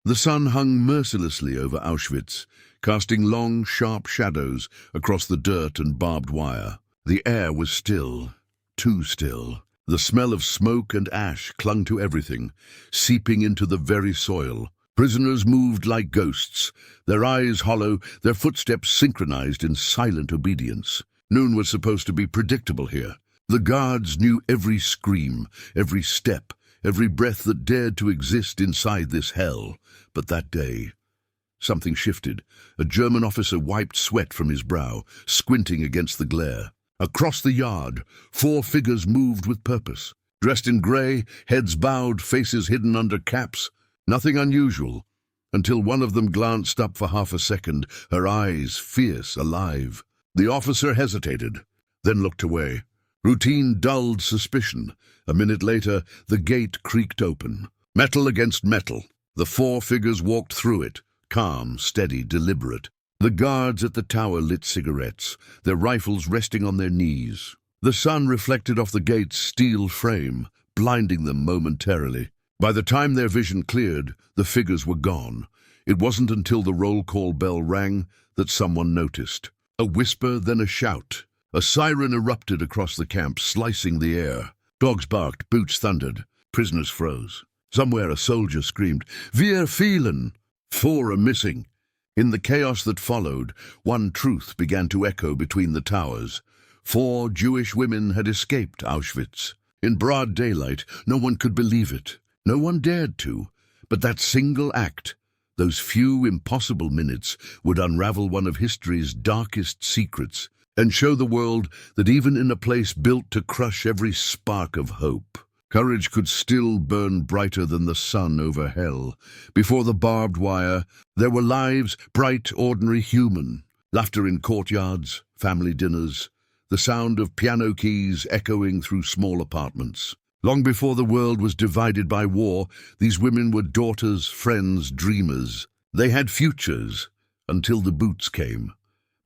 The sun hung mercilessly over Auschwitz, casting long, sharp shadows across the dirt and barbed wire. The air was still, too still. The smell of smoke and ash clung to everything, seeping into the very soil. Prisoners moved like ghosts, their eyes hollow, their footsteps synchronized in silent obedience. Noon was supposed to be predictable here. The guards knew every scream, every step, every breath that dared to exist inside this hell. But that day, something shifted. A German officer wiped sweat from his brow, squinting against the glare. Across the yard, 4 figures moved with purpose. Dressed in grey, heads bowed, faces hidden under caps. Nothing unusual, until one of them glanced up for half a second, her eyes fierce, alive. The officer hesitated, then looked away. Routine dulled suspicion. A minute later, the gate creaked open. Metal against metal. The 4 figures walked through it, calm, steady, deliberate. The guards at the tower lit cigarettes, their rifles resting on their knees. The sun reflected off the gate's steel frame, blinding them momentarily. By the time their vision cleared, the figures were gone. It wasn't until the roll call bell rang that someone noticed. A whisper, then a shout. A siren erupted across the camp, slicing the air. Dogs barked, boots thundered. Prisoners froze. Somewhere a soldier screamed, "Wir fehlen!" 4 are missing. In the chaos that followed, one truth began to echo between the towers. 4 Jewish women had escaped Auschwitz. In broad daylight, no one could believe it. No one dared to. But that single act, those few impossible minutes, would unravel one of history's darkest secrets and show the world that even in a place built to crush every spark of hope, courage could still burn brighter than the sun over hell. Before the barbed wire, there were lives, bright, ordinary, human. Laughter in courtyards, family dinners, the sound of piano keys echoing through small apartments. Long before the world was divided by war, these women were daughters, friends, dreamers. They had futures, until the boots came.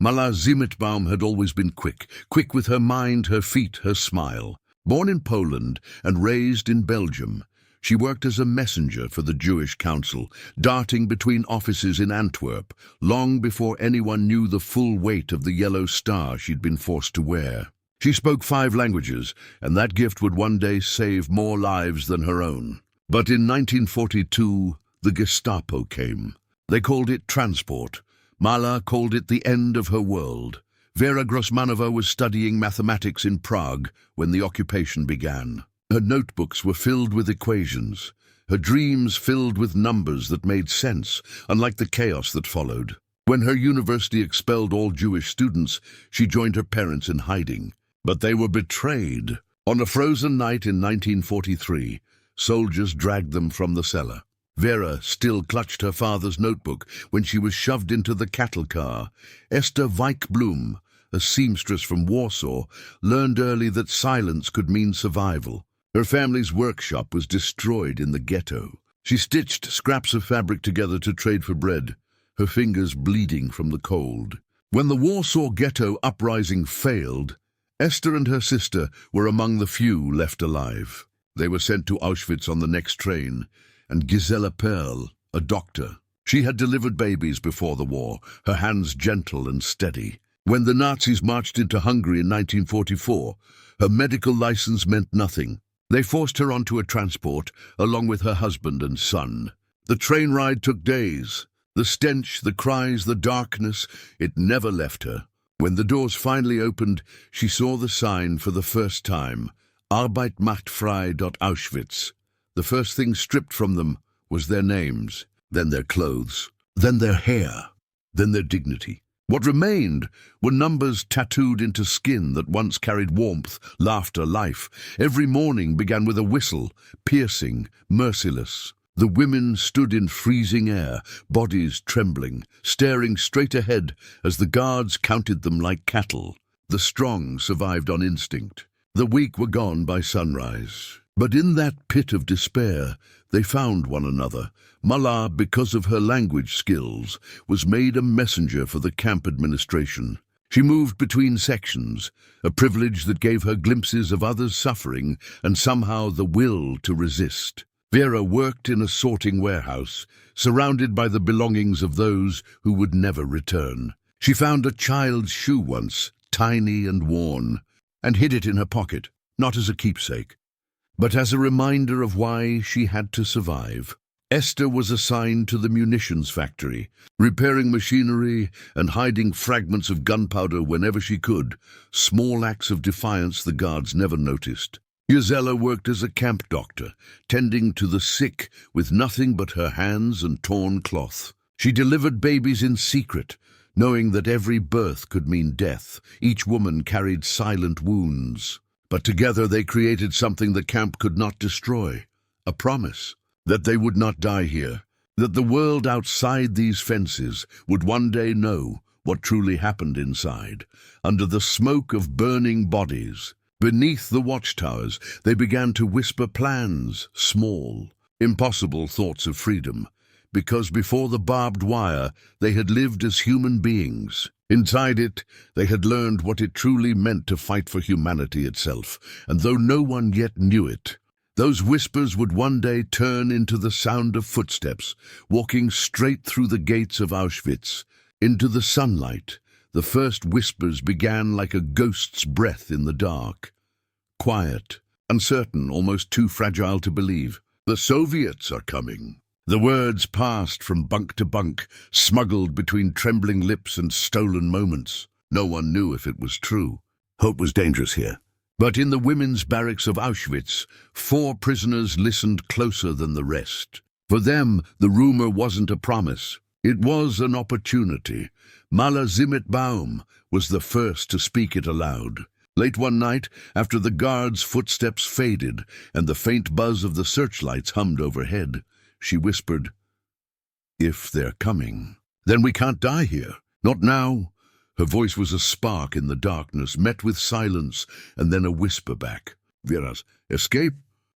Mala Zimetbaum had always been quick with her mind, her feet, her smile. Born in Poland and raised in Belgium, she worked as a messenger for the Jewish Council, darting between offices in Antwerp, long before anyone knew the full weight of the yellow star she'd been forced to wear. She spoke 5 languages, and that gift would one day save more lives than her own. But in 1942, the Gestapo came. They called it transport. Mala called it the end of her world. Věra Grossmannová was studying mathematics in Prague when the occupation began. Her notebooks were filled with equations, her dreams filled with numbers that made sense, unlike the chaos that followed. When her university expelled all Jewish students, she joined her parents in hiding. But they were betrayed. On a frozen night in 1943, soldiers dragged them from the cellar. Věra still clutched her father's notebook when she was shoved into the cattle car. Ester Wajcblum, a seamstress from Warsaw, learned early that silence could mean survival. Her family's workshop was destroyed in the ghetto. She stitched scraps of fabric together to trade for bread, her fingers bleeding from the cold. When the Warsaw ghetto uprising failed, Esther and her sister were among the few left alive. They were sent to Auschwitz on the next train, and Gisela Perl, a doctor. She had delivered babies before the war, her hands gentle and steady. When the Nazis marched into Hungary in 1944, her medical license meant nothing. They forced her onto a transport, along with her husband and son. The train ride took days. The stench, the cries, the darkness, it never left her. When the doors finally opened, she saw the sign for the first time, Arbeit macht frei. Auschwitz. The first thing stripped from them was their names, then their clothes, then their hair, then their dignity. What remained were numbers tattooed into skin that once carried warmth, laughter, life. Every morning began with a whistle, piercing, merciless. The women stood in freezing air, bodies trembling, staring straight ahead as the guards counted them like cattle. The strong survived on instinct. The weak were gone by sunrise. But in that pit of despair, they found one another. Mala, because of her language skills, was made a messenger for the camp administration. She moved between sections, a privilege that gave her glimpses of others' suffering and somehow the will to resist. Vera worked in a sorting warehouse, surrounded by the belongings of those who would never return. She found a child's shoe once, tiny and worn, and hid it in her pocket, not as a keepsake, but as a reminder of why she had to survive. Esther was assigned to the munitions factory, repairing machinery and hiding fragments of gunpowder whenever she could, small acts of defiance the guards never noticed. Gisela worked as a camp doctor, tending to the sick with nothing but her hands and torn cloth. She delivered babies in secret, knowing that every birth could mean death. Each woman carried silent wounds. But together they created something the camp could not destroy, a promise that they would not die here, that the world outside these fences would one day know what truly happened inside, under the smoke of burning bodies. Beneath the watchtowers, they began to whisper plans, small, impossible thoughts of freedom, because before the barbed wire, they had lived as human beings. Inside it, they had learned what it truly meant to fight for humanity itself, and though no one yet knew it, those whispers would one day turn into the sound of footsteps, walking straight through the gates of Auschwitz, into the sunlight. The first whispers began like a ghost's breath in the dark. Quiet, uncertain, almost too fragile to believe. "The Soviets are coming." The words passed from bunk to bunk, smuggled between trembling lips and stolen moments. No one knew if it was true. Hope was dangerous here. But in the women's barracks of Auschwitz, 4 prisoners listened closer than the rest. For them, the rumor wasn't a promise. It was an opportunity. Mala Zimetbaum was the first to speak it aloud. Late one night, after the guards' footsteps faded and the faint buzz of the searchlights hummed overhead, she whispered, "If they're coming, then we can't die here. Not now." Her voice was a spark in the darkness, met with silence, and then a whisper back. "Vera's escape?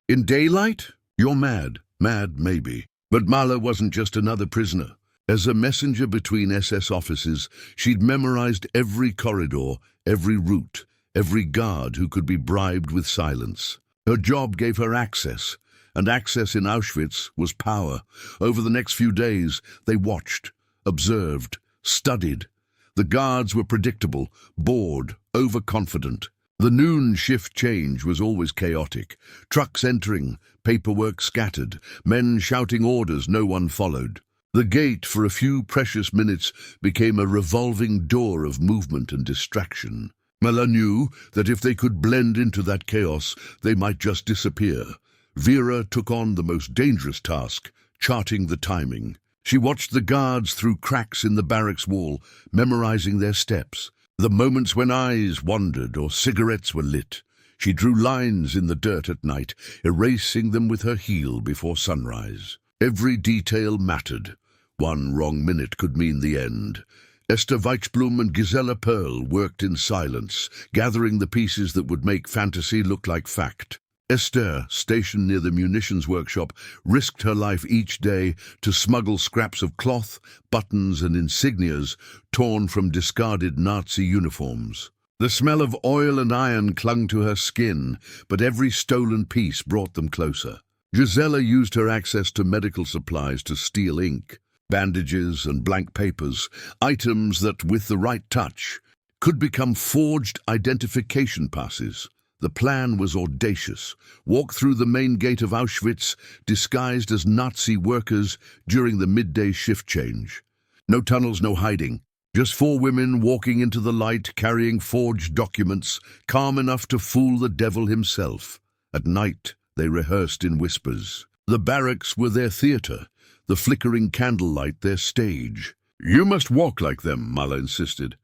In daylight? You're mad." Mad, maybe. But Mala wasn't just another prisoner. As a messenger between SS offices, she'd memorized every corridor, every route, every guard who could be bribed with silence. Her job gave her access, and access in Auschwitz was power. Over the next few days, they watched, observed, studied. The guards were predictable, bored, overconfident. The noon shift change was always chaotic. Trucks entering, paperwork scattered, men shouting orders no one followed. The gate, for a few precious minutes, became a revolving door of movement and distraction. Mala knew that if they could blend into that chaos, they might just disappear. Vera took on the most dangerous task, charting the timing. She watched the guards through cracks in the barracks wall, memorizing their steps. The moments when eyes wandered or cigarettes were lit. She drew lines in the dirt at night, erasing them with her heel before sunrise. Every detail mattered. One wrong minute could mean the end. Ester Wajcblum and Gisela Perl worked in silence, gathering the pieces that would make fantasy look like fact. Ester, stationed near the munitions workshop, risked her life each day to smuggle scraps of cloth, buttons and insignias torn from discarded Nazi uniforms. The smell of oil and iron clung to her skin, but every stolen piece brought them closer. Gisela used her access to medical supplies to steal ink, bandages and blank papers, items that, with the right touch, could become forged identification passes. The plan was audacious. Walk through the main gate of Auschwitz, disguised as Nazi workers during the midday shift change. No tunnels, no hiding. Just 4 women walking into the light, carrying forged documents, calm enough to fool the devil himself. At night, they rehearsed in whispers. The barracks were their theater, the flickering candlelight their stage. "You must walk like them," Mala insisted.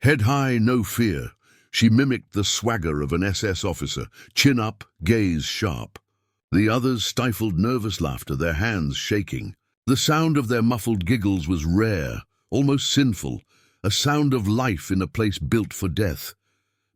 Head high, no fear. She mimicked the swagger of an SS officer, chin up, gaze sharp. The others stifled nervous laughter, their hands shaking. The sound of their muffled giggles was rare, almost sinful, a sound of life in a place built for death.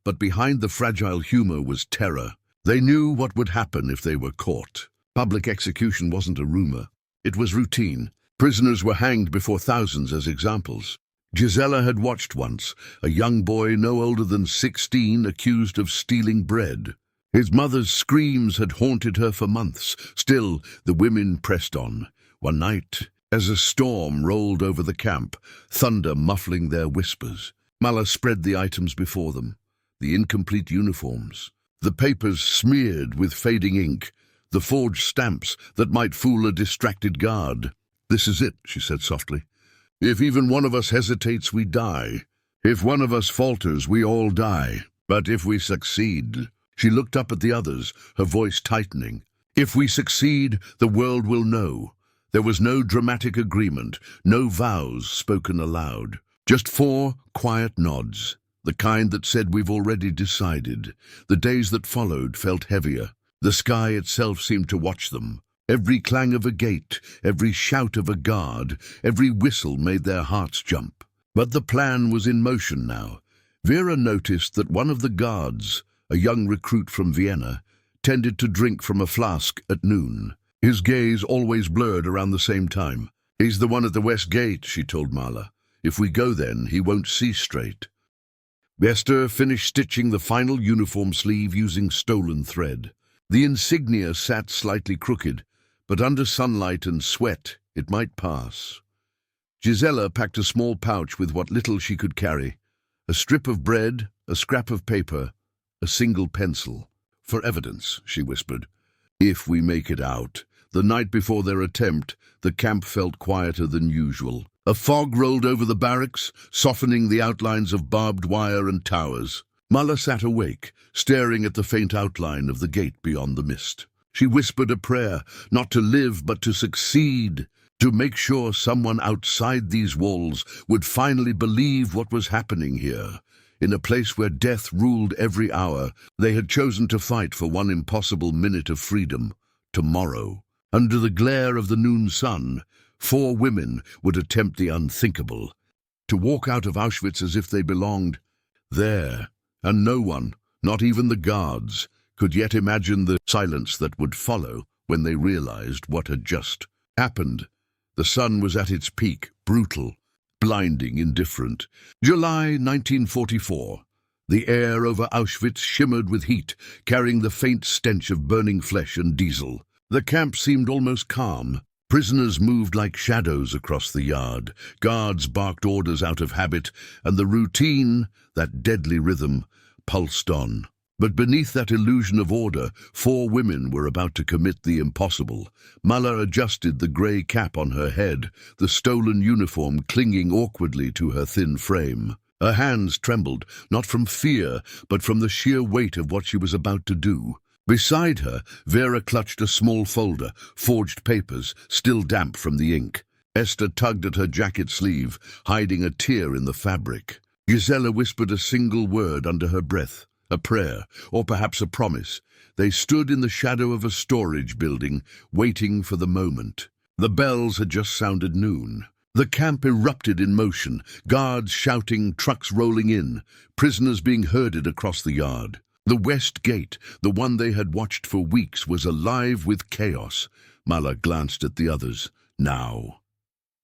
But behind the fragile humor was terror. They knew what would happen if they were caught. Public execution wasn't a rumor. It was routine. Prisoners were hanged before thousands as examples. Gisela had watched once, a young boy no older than 16 accused of stealing bread. His mother's screams had haunted her for months. Still, the women pressed on. One night, as a storm rolled over the camp, thunder muffling their whispers, Mala spread the items before them. The incomplete uniforms, the papers smeared with fading ink, the forged stamps that might fool a distracted guard. "This is it," she said softly. "If even one of us hesitates, we die. If one of us falters, we all die. But if we succeed..." She looked up at the others, her voice tightening. "If we succeed, the world will know." There was no dramatic agreement, no vows spoken aloud. Just 4 quiet nods, the kind that said we've already decided. The days that followed felt heavier. The sky itself seemed to watch them. Every clang of a gate, every shout of a guard, every whistle made their hearts jump. But the plan was in motion now. Vera noticed that one of the guards, a young recruit from Vienna, tended to drink from a flask at noon. His gaze always blurred around the same time. "He's the one at the west gate," she told Mala. "If we go then, he won't see straight." Ester finished stitching the final uniform sleeve using stolen thread. The insignia sat slightly crooked, but under sunlight and sweat it might pass. Gisela packed a small pouch with what little she could carry. A strip of bread, a scrap of paper, a single pencil. "For evidence," she whispered. "If we make it out." The night before their attempt, the camp felt quieter than usual. A fog rolled over the barracks, softening the outlines of barbed wire and towers. Mala sat awake, staring at the faint outline of the gate beyond the mist. She whispered a prayer, not to live but to succeed, to make sure someone outside these walls would finally believe what was happening here. In a place where death ruled every hour, they had chosen to fight for one impossible minute of freedom, tomorrow. Under the glare of the noon sun, 4 women would attempt the unthinkable, to walk out of Auschwitz as if they belonged there, and no one, not even the guards, could yet imagine the silence that would follow when they realized what had just happened. The sun was at its peak, brutal, blinding, indifferent. July 1944. The air over Auschwitz shimmered with heat, carrying the faint stench of burning flesh and diesel. The camp seemed almost calm. Prisoners moved like shadows across the yard. Guards barked orders out of habit, and the routine, that deadly rhythm, pulsed on. But beneath that illusion of order, 4 women were about to commit the impossible. Mala adjusted the grey cap on her head, the stolen uniform clinging awkwardly to her thin frame. Her hands trembled, not from fear, but from the sheer weight of what she was about to do. Beside her, Vera clutched a small folder, forged papers, still damp from the ink. Ester tugged at her jacket sleeve, hiding a tear in the fabric. Gisela whispered a single word under her breath, a prayer, or perhaps a promise. They stood in the shadow of a storage building, waiting for the moment. The bells had just sounded noon. The camp erupted in motion, guards shouting, trucks rolling in, prisoners being herded across the yard. The west gate, the one they had watched for weeks, was alive with chaos. Mala glanced at the others. Now.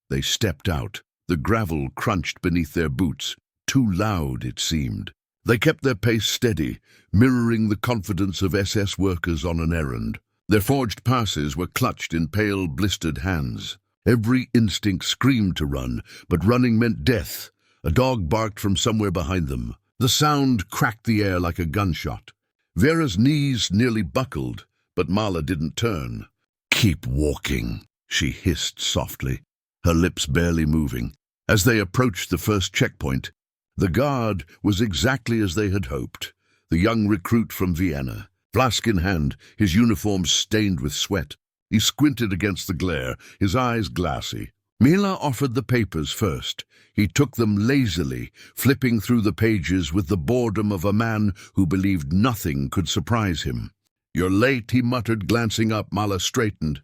They stepped out. The gravel crunched beneath their boots. Too loud, it seemed. They kept their pace steady, mirroring the confidence of SS workers on an errand. Their forged passes were clutched in pale, blistered hands. Every instinct screamed to run, but running meant death. A dog barked from somewhere behind them. The sound cracked the air like a gunshot. Vera's knees nearly buckled, but Mala didn't turn. "Keep walking," she hissed softly, her lips barely moving. As they approached the first checkpoint, the guard was exactly as they had hoped. The young recruit from Vienna, flask in hand, his uniform stained with sweat. He squinted against the glare, his eyes glassy. Mila offered the papers first. He took them lazily, flipping through the pages with the boredom of a man who believed nothing could surprise him. "You're late," he muttered, glancing up. Mala straightened.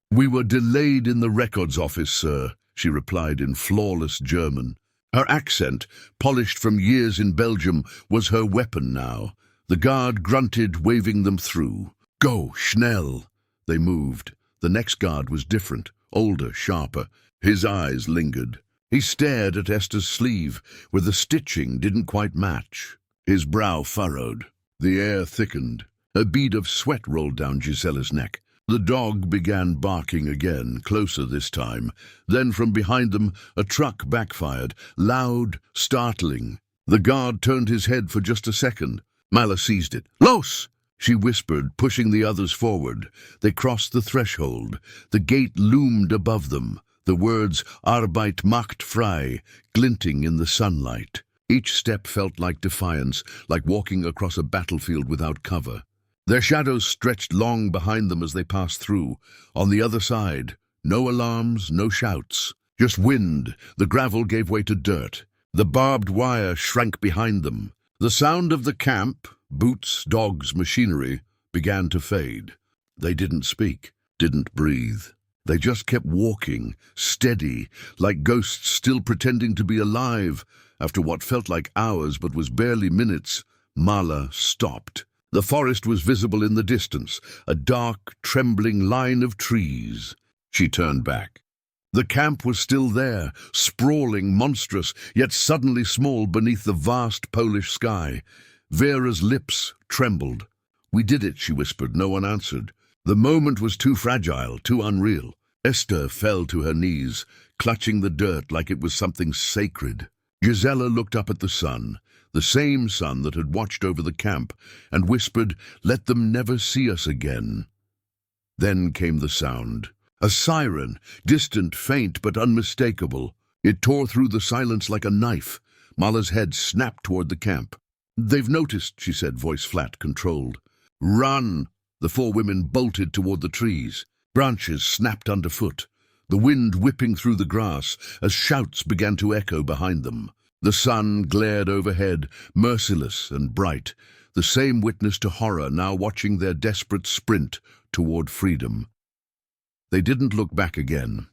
"We were delayed in the records office, sir," she replied in flawless German. Her accent, polished from years in Belgium, was her weapon now. The guard grunted, waving them through. "Go, schnell." They moved. The next guard was different, older, sharper. His eyes lingered. He stared at Esther's sleeve, where the stitching didn't quite match. His brow furrowed. The air thickened. A bead of sweat rolled down Gisela's neck. The dog began barking again, closer this time. Then from behind them, a truck backfired, loud, startling. The guard turned his head for just a second. Mala seized it. "Los!" she whispered, pushing the others forward. They crossed the threshold. The gate loomed above them, the words Arbeit macht frei glinting in the sunlight. Each step felt like defiance, like walking across a battlefield without cover. Their shadows stretched long behind them as they passed through. On the other side, no alarms, no shouts. Just wind. The gravel gave way to dirt. The barbed wire shrank behind them. The sound of the camp, boots, dogs, machinery, began to fade. They didn't speak, didn't breathe. They just kept walking, steady, like ghosts still pretending to be alive. After what felt like hours but was barely minutes, Mala stopped. The forest was visible in the distance, a dark, trembling line of trees. She turned back. The camp was still there, sprawling, monstrous, yet suddenly small beneath the vast Polish sky. Vera's lips trembled. "We did it," she whispered. No one answered. The moment was too fragile, too unreal. Ester fell to her knees, clutching the dirt like it was something sacred. Gisela looked up at the sun, the same sun that had watched over the camp, and whispered, "Let them never see us again." Then came the sound. A siren, distant, faint, but unmistakable. It tore through the silence like a knife. Mala's head snapped toward the camp. "They've noticed," she said, voice flat, controlled. "Run!" The four women bolted toward the trees. Branches snapped underfoot, the wind whipping through the grass as shouts began to echo behind them. The sun glared overhead, merciless and bright, the same witness to horror now watching their desperate sprint toward freedom. They didn't look back again.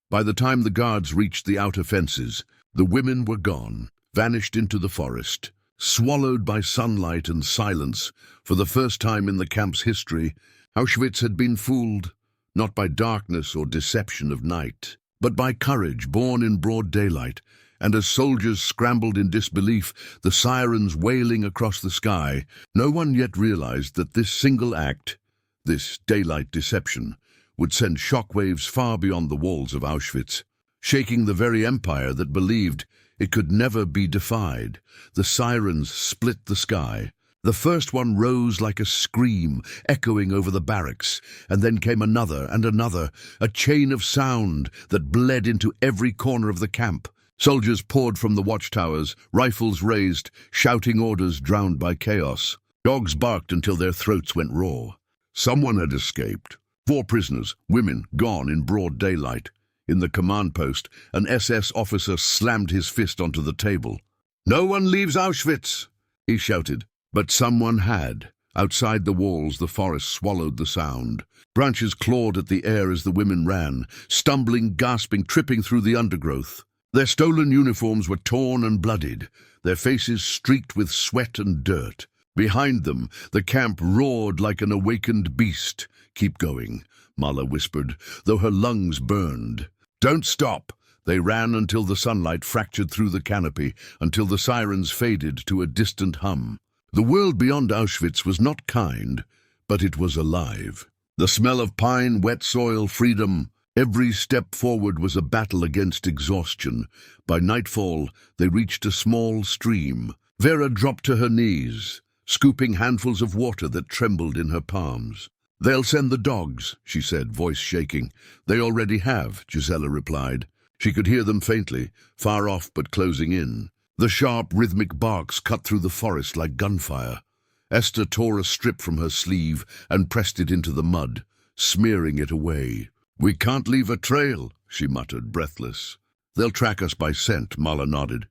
By the time the guards reached the outer fences, the women were gone, vanished into the forest, swallowed by sunlight and silence. For the first time in the camp's history, Auschwitz had been fooled, not by darkness or deception of night, but by courage born in broad daylight. And as soldiers scrambled in disbelief, the sirens wailing across the sky, no one yet realized that this single act, this daylight deception, would send shockwaves far beyond the walls of Auschwitz, shaking the very empire that believed it could never be defied. The sirens split the sky. The first one rose like a scream, echoing over the barracks, and then came another and another, a chain of sound that bled into every corner of the camp. Soldiers poured from the watchtowers, rifles raised, shouting orders drowned by chaos. Dogs barked until their throats went raw. Someone had escaped. 4 prisoners, women, gone in broad daylight. In the command post, an SS officer slammed his fist onto the table. "No one leaves Auschwitz!" he shouted. But someone had. Outside the walls, the forest swallowed the sound. Branches clawed at the air as the women ran, stumbling, gasping, tripping through the undergrowth. Their stolen uniforms were torn and bloodied, their faces streaked with sweat and dirt. Behind them, the camp roared like an awakened beast. "Keep going," Mala whispered, though her lungs burned. "Don't stop." They ran until the sunlight fractured through the canopy, until the sirens faded to a distant hum. The world beyond Auschwitz was not kind, but it was alive. The smell of pine, wet soil, freedom. Every step forward was a battle against exhaustion. By nightfall, they reached a small stream. Vera dropped to her knees, scooping handfuls of water that trembled in her palms. "They'll send the dogs," she said, voice shaking. "They already have," Gisela replied. She could hear them faintly, far off but closing in. The sharp, rhythmic barks cut through the forest like gunfire. Ester tore a strip from her sleeve and pressed it into the mud, smearing it away. "We can't leave a trail," she muttered, breathless. "They'll track us by scent," Mala nodded.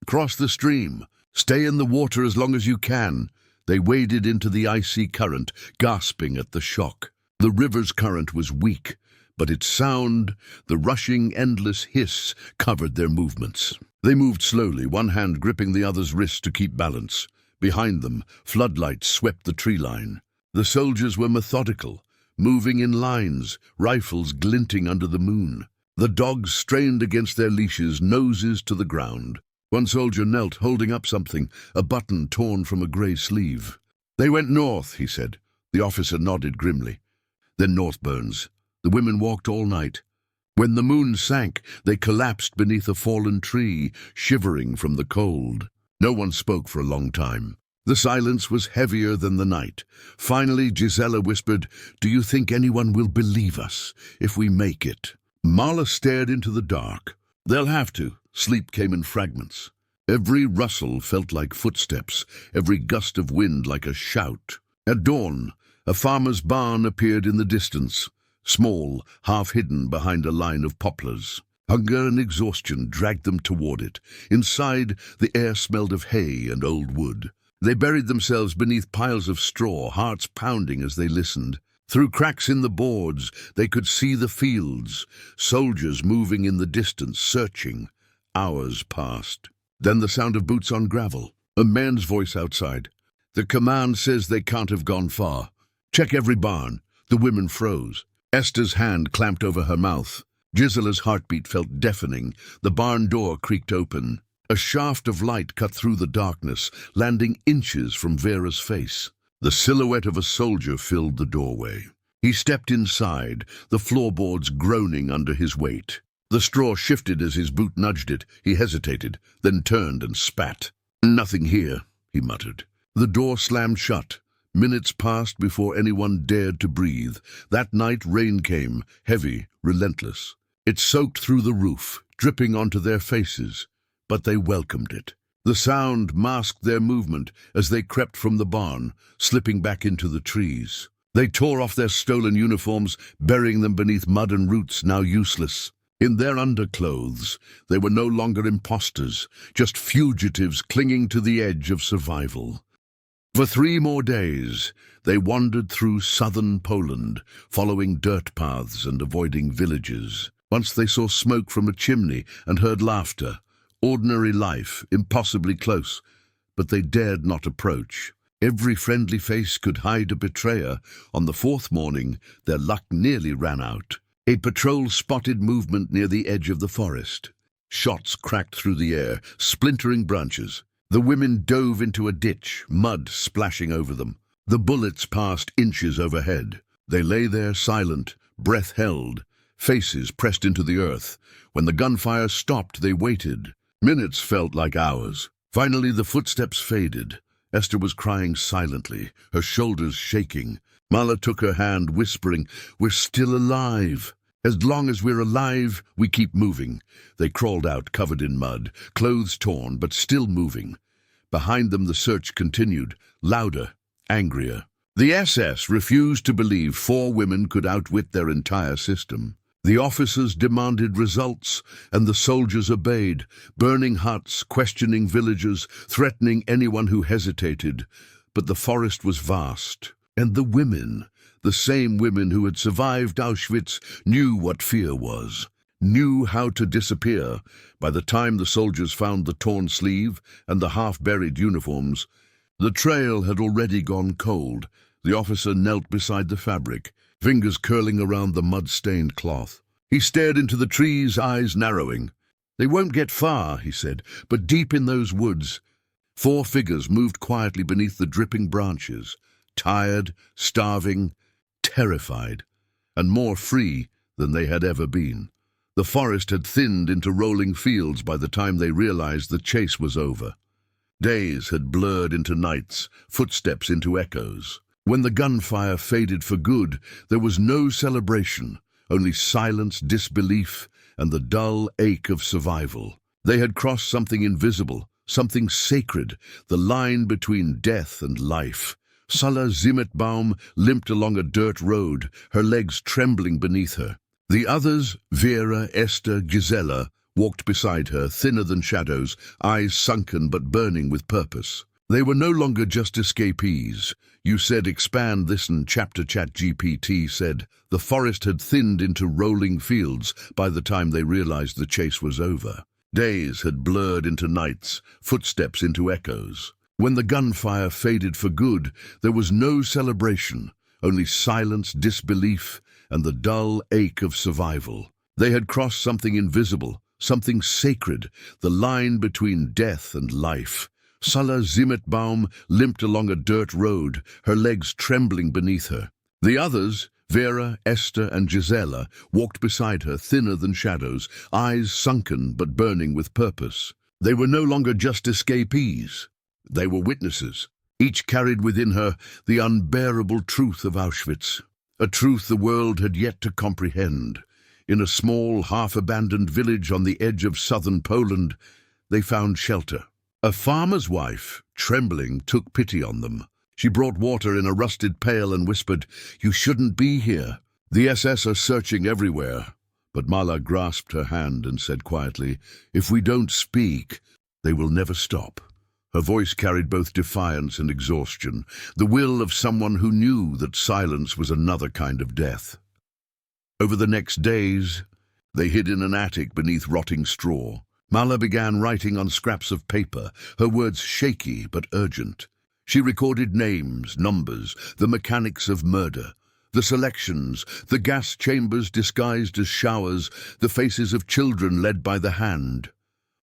"Cross the stream. Stay in the water as long as you can." They waded into the icy current, gasping at the shock. The river's current was weak, but its sound, the rushing, endless hiss, covered their movements. They moved slowly, one hand gripping the other's wrist to keep balance. Behind them, floodlights swept the tree line. The soldiers were methodical, moving in lines, rifles glinting under the moon. The dogs strained against their leashes, noses to the ground. One soldier knelt, holding up something, a button torn from a grey sleeve. They went north, he said. The officer nodded grimly. Then north burns. The women walked all night. When the moon sank, they collapsed beneath a fallen tree, shivering from the cold. No one spoke for a long time. The silence was heavier than the night. Finally, Gisela whispered, "Do you think anyone will believe us if we make it?" Mala stared into the dark. "They'll have to." Sleep came in fragments. Every rustle felt like footsteps, every gust of wind like a shout. At dawn, a farmer's barn appeared in the distance, small, half-hidden behind a line of poplars. Hunger and exhaustion dragged them toward it. Inside, the air smelled of hay and old wood. They buried themselves beneath piles of straw, hearts pounding as they listened. Through cracks in the boards, they could see the fields, soldiers moving in the distance, searching. Hours passed. Then the sound of boots on gravel. A man's voice outside. "The command says they can't have gone far. Check every barn." The women froze. Esther's hand clamped over her mouth. Gisela's heartbeat felt deafening. The barn door creaked open. A shaft of light cut through the darkness, landing inches from Vera's face. The silhouette of a soldier filled the doorway. He stepped inside, the floorboards groaning under his weight. The straw shifted as his boot nudged it. He hesitated, then turned and spat. "Nothing here," he muttered. The door slammed shut. Minutes passed before anyone dared to breathe. That night rain came, heavy, relentless. It soaked through the roof, dripping onto their faces. But they welcomed it. The sound masked their movement as they crept from the barn, slipping back into the trees. They tore off their stolen uniforms, burying them beneath mud and roots now useless. In their underclothes, they were no longer impostors, just fugitives clinging to the edge of survival. For 3 more days, they wandered through southern Poland, following dirt paths and avoiding villages. Once they saw smoke from a chimney and heard laughter. Ordinary life, impossibly close, but they dared not approach. Every friendly face could hide a betrayer. On the 4th morning, their luck nearly ran out. A patrol spotted movement near the edge of the forest. Shots cracked through the air, splintering branches. The women dove into a ditch, mud splashing over them. The bullets passed inches overhead. They lay there silent, breath held, faces pressed into the earth. When the gunfire stopped, they waited. Minutes felt like hours. Finally, the footsteps faded. Esther was crying silently, her shoulders shaking. Mala took her hand, whispering, "We're still alive. As long as we're alive, we keep moving." They crawled out, covered in mud, clothes torn, but still moving. Behind them, the search continued, louder, angrier. The SS refused to believe 4 women could outwit their entire system. The officers demanded results, and the soldiers obeyed, burning huts, questioning villagers, threatening anyone who hesitated. But the forest was vast, and the women, the same women who had survived Auschwitz, knew what fear was, knew how to disappear. By the time the soldiers found the torn sleeve and the half-buried uniforms, the trail had already gone cold. The officer knelt beside the fabric, fingers curling around the mud-stained cloth. He stared into the trees, eyes narrowing. "They won't get far," he said, but deep in those woods, 4 figures moved quietly beneath the dripping branches, tired, starving, terrified, and more free than they had ever been. The forest had thinned into rolling fields by the time they realized the chase was over. Days had blurred into nights, footsteps into echoes. When the gunfire faded for good, there was no celebration, only silence, disbelief, and the dull ache of survival. They had crossed something invisible, something sacred, the line between death and life. Mala Zimetbaum limped along a dirt road, her legs trembling beneath her. The others, Vera, Esther, Gisela, walked beside her, thinner than shadows, eyes sunken but burning with purpose. They were no longer just escapees. You said expand this and chapter ChatGPT said the forest had thinned into rolling fields by the time they realized the chase was over. Days had blurred into nights, footsteps into echoes. When the gunfire faded for good, there was no celebration, only silence, disbelief, and the dull ache of survival. They had crossed something invisible, something sacred, the line between death and life. Mala Zimetbaum limped along a dirt road, her legs trembling beneath her. The others, Věra, Ester, and Gisela, walked beside her, thinner than shadows, eyes sunken but burning with purpose. They were no longer just escapees. They were witnesses. Each carried within her the unbearable truth of Auschwitz, a truth the world had yet to comprehend. In a small, half-abandoned village on the edge of southern Poland, they found shelter. A farmer's wife, trembling, took pity on them. She brought water in a rusted pail and whispered, "You shouldn't be here. The SS are searching everywhere." But Mala grasped her hand and said quietly, "If we don't speak, they will never stop." Her voice carried both defiance and exhaustion, the will of someone who knew that silence was another kind of death. Over the next days, they hid in an attic beneath rotting straw. Mala began writing on scraps of paper, her words shaky but urgent. She recorded names, numbers, the mechanics of murder, the selections, the gas chambers disguised as showers, the faces of children led by the hand.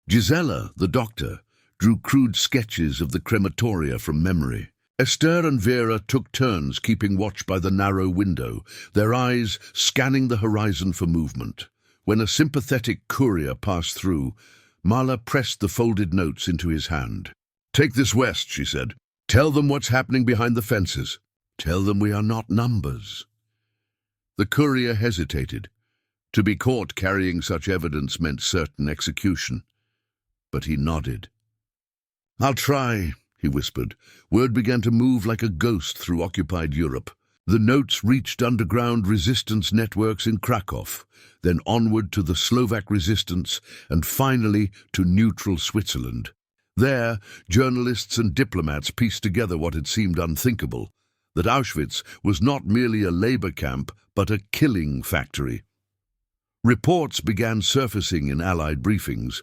Gisela, the doctor, drew crude sketches of the crematoria from memory. Ester and Věra took turns keeping watch by the narrow window, their eyes scanning the horizon for movement. When a sympathetic courier passed through, Mala pressed the folded notes into his hand. "Take this west," she said. "Tell them what's happening behind the fences. Tell them we are not numbers." The courier hesitated. To be caught carrying such evidence meant certain execution. But he nodded. "I'll try," he whispered. Word began to move like a ghost through occupied Europe. The notes reached underground resistance networks in Krakow, then onward to the Slovak resistance, and finally to neutral Switzerland. There, journalists and diplomats pieced together what had seemed unthinkable, that Auschwitz was not merely a labor camp, but a killing factory. Reports began surfacing in Allied briefings.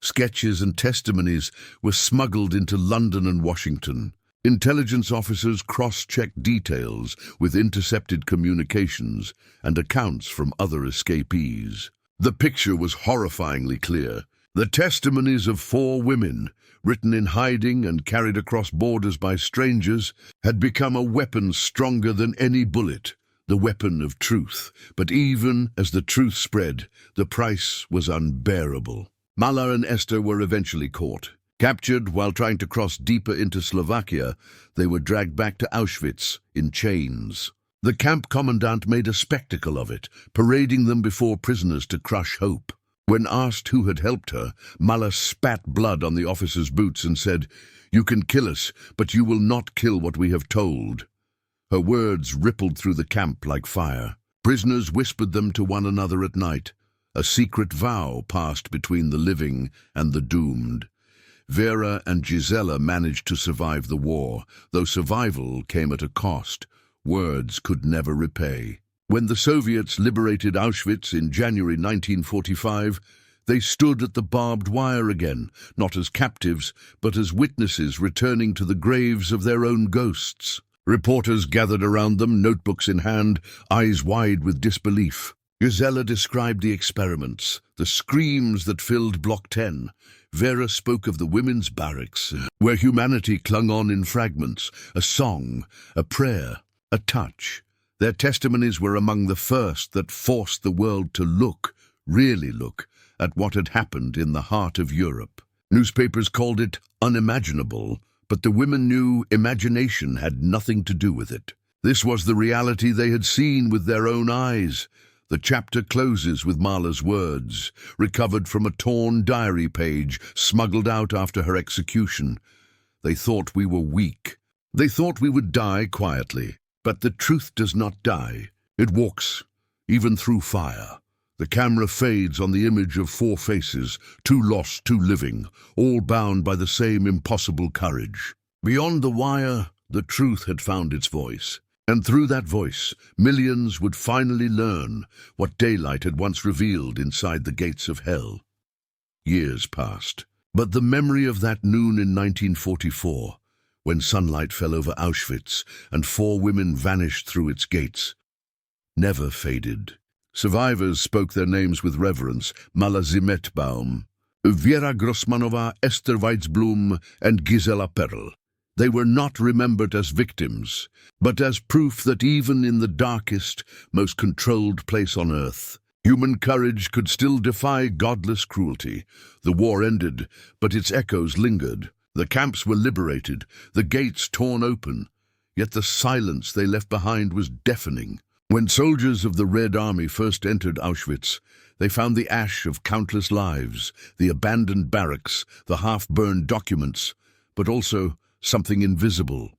Sketches and testimonies were smuggled into London and Washington. Intelligence officers cross-checked details with intercepted communications and accounts from other escapees. The picture was horrifyingly clear. The testimonies of 4 women, written in hiding and carried across borders by strangers, had become a weapon stronger than any bullet, the weapon of truth. But even as the truth spread, the price was unbearable. Mala and Ester were eventually caught. Captured while trying to cross deeper into Slovakia, they were dragged back to Auschwitz in chains. The camp commandant made a spectacle of it, parading them before prisoners to crush hope. When asked who had helped her, Mala spat blood on the officer's boots and said, "You can kill us, but you will not kill what we have told." Her words rippled through the camp like fire. Prisoners whispered them to one another at night. A secret vow passed between the living and the doomed. Věra and Gisela managed to survive the war, though survival came at a cost. Words could never repay. When the Soviets liberated Auschwitz in January 1945, they stood at the barbed wire again, not as captives, but as witnesses returning to the graves of their own ghosts. Reporters gathered around them, notebooks in hand, eyes wide with disbelief. Gisela described the experiments, the screams that filled Block 10. Věra spoke of the women's barracks, where humanity clung on in fragments, a song, a prayer, a touch. Their testimonies were among the first that forced the world to look, really look, at what had happened in the heart of Europe. Newspapers called it unimaginable, but the women knew imagination had nothing to do with it. This was the reality they had seen with their own eyes. The chapter closes with Mala's words, recovered from a torn diary page smuggled out after her execution. "They thought we were weak. They thought we would die quietly. But the truth does not die. It walks, even through fire." The camera fades on the image of 4 faces, 2 lost, 2 living, all bound by the same impossible courage. Beyond the wire, the truth had found its voice. And through that voice, millions would finally learn what daylight had once revealed inside the gates of hell. Years passed, but the memory of that noon in 1944, when sunlight fell over Auschwitz and 4 women vanished through its gates, never faded. Survivors spoke their names with reverence: Mala Zimetbaum, Věra Grossmannová, Ester Wajcblum, and Gisela Perl. They were not remembered as victims, but as proof that even in the darkest, most controlled place on earth, human courage could still defy godless cruelty. The war ended, but its echoes lingered. The camps were liberated, the gates torn open, yet the silence they left behind was deafening. When soldiers of the Red Army first entered Auschwitz, they found the ash of countless lives, the abandoned barracks, the half-burned documents, but also something invisible,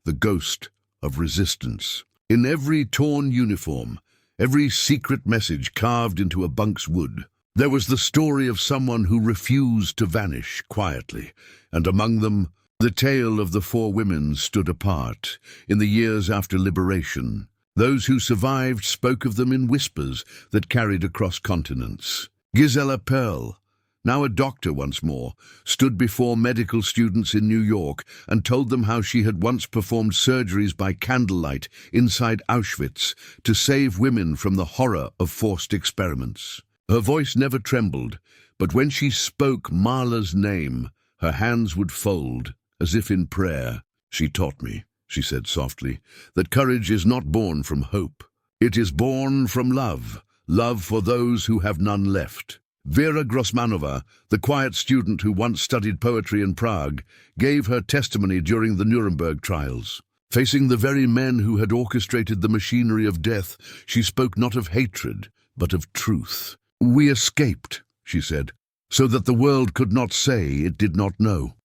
the ghost of resistance. In every torn uniform, every secret message carved into a bunk's wood, there was the story of someone who refused to vanish quietly, and among them, the tale of the 4 women stood apart in the years after liberation. Those who survived spoke of them in whispers that carried across continents. Gisela Perl, now a doctor once more, stood before medical students in New York and told them how she had once performed surgeries by candlelight inside Auschwitz to save women from the horror of forced experiments. Her voice never trembled, but when she spoke Mala's name, her hands would fold, as if in prayer. "She taught me," she said softly, "that courage is not born from hope. It is born from love, love for those who have none left." Věra Grossmannová, the quiet student who once studied poetry in Prague, gave her testimony during the Nuremberg trials. Facing the very men who had orchestrated the machinery of death, she spoke not of hatred, but of truth. "We escaped," she said, "so that the world could not say it did not know."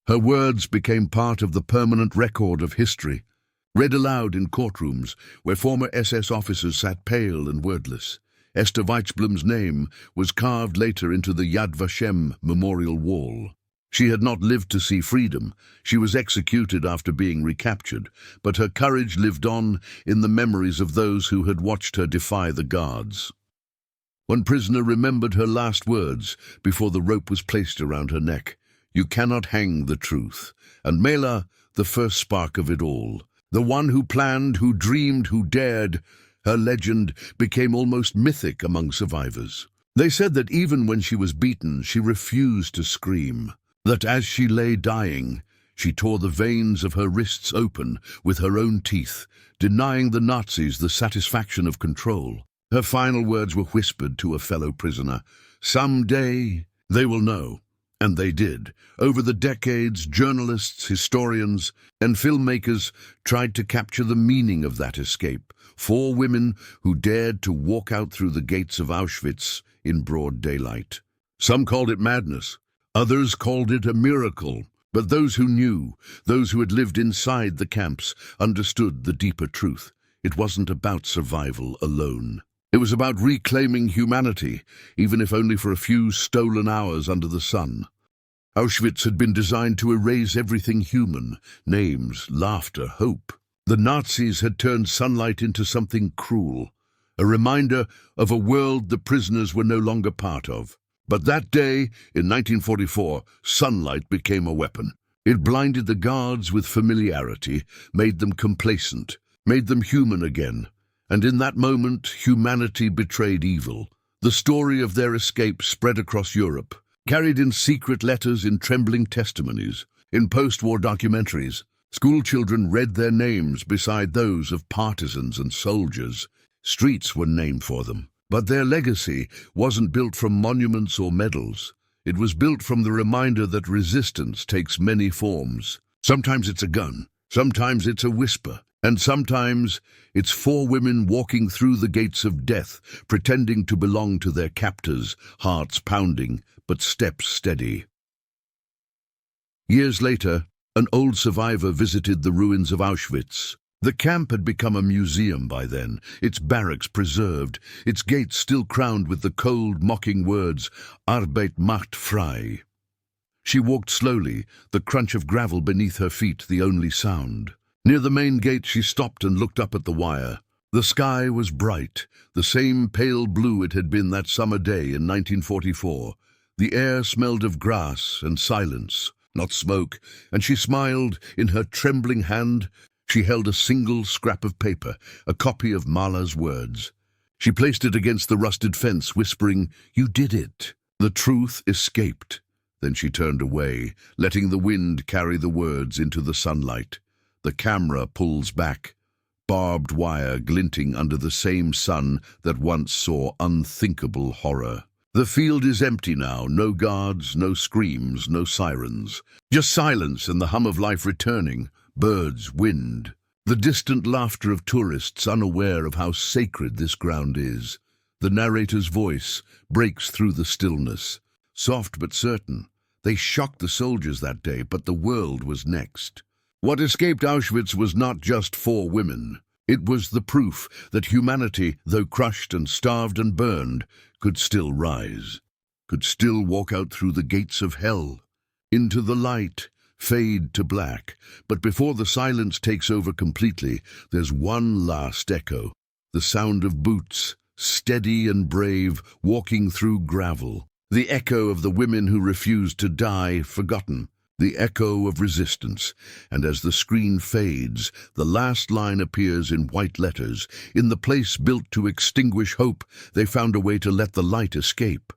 Her words became part of the permanent record of history, read aloud in courtrooms where former SS officers sat pale and wordless. Ester Wajcblum's name was carved later into the Yad Vashem memorial wall. She had not lived to see freedom. She was executed after being recaptured, but her courage lived on in the memories of those who had watched her defy the guards. One prisoner remembered her last words before the rope was placed around her neck. "You cannot hang the truth." And Mala, the first spark of it all, the one who planned, who dreamed, who dared, her legend became almost mythic among survivors. They said that even when she was beaten, she refused to scream, that as she lay dying, she tore the veins of her wrists open with her own teeth, denying the Nazis the satisfaction of control. Her final words were whispered to a fellow prisoner. "Someday they will know." And they did. Over the decades, journalists, historians, and filmmakers tried to capture the meaning of that escape. 4 women who dared to walk out through the gates of Auschwitz in broad daylight. Some called it madness. Others called it a miracle. But those who knew, those who had lived inside the camps, understood the deeper truth. It wasn't about survival alone. It was about reclaiming humanity, even if only for a few stolen hours under the sun. Auschwitz had been designed to erase everything human, names, laughter, hope. The Nazis had turned sunlight into something cruel, a reminder of a world the prisoners were no longer part of. But that day, in 1944, sunlight became a weapon. It blinded the guards with familiarity, made them complacent, made them human again. And in that moment, humanity betrayed evil. The story of their escape spread across Europe, carried in secret letters, in trembling testimonies, in post-war documentaries. School children read their names beside those of partisans and soldiers. Streets were named for them. But their legacy wasn't built from monuments or medals. It was built from the reminder that resistance takes many forms. Sometimes it's a gun, sometimes it's a whisper, and sometimes it's 4 women walking through the gates of death, pretending to belong to their captors, hearts pounding, but steps steady. Years later, an old survivor visited the ruins of Auschwitz. The camp had become a museum by then, its barracks preserved, its gates still crowned with the cold, mocking words, "Arbeit macht frei." She walked slowly, the crunch of gravel beneath her feet the only sound. Near the main gate she stopped and looked up at the wire. The sky was bright, the same pale blue it had been that summer day in 1944. The air smelled of grass and silence, not smoke, and she smiled. In her trembling hand, she held a single scrap of paper, a copy of Mala's words. She placed it against the rusted fence, whispering, "You did it." The truth escaped. Then she turned away, letting the wind carry the words into the sunlight. The camera pulls back, barbed wire glinting under the same sun that once saw unthinkable horror. The field is empty now, no guards, no screams, no sirens. Just silence and the hum of life returning, birds, wind. The distant laughter of tourists unaware of how sacred this ground is. The narrator's voice breaks through the stillness, soft but certain. They shocked the soldiers that day, but the world was next. What escaped Auschwitz was not just 4 women. It was the proof that humanity, though crushed and starved and burned, could still rise, could still walk out through the gates of hell, into the light, fade to black. But before the silence takes over completely, there's one last echo, the sound of boots, steady and brave, walking through gravel. The echo of the women who refused to die forgotten. The echo of resistance. And as the screen fades, the last line appears in white letters. In the place built to extinguish hope, they found a way to let the light escape.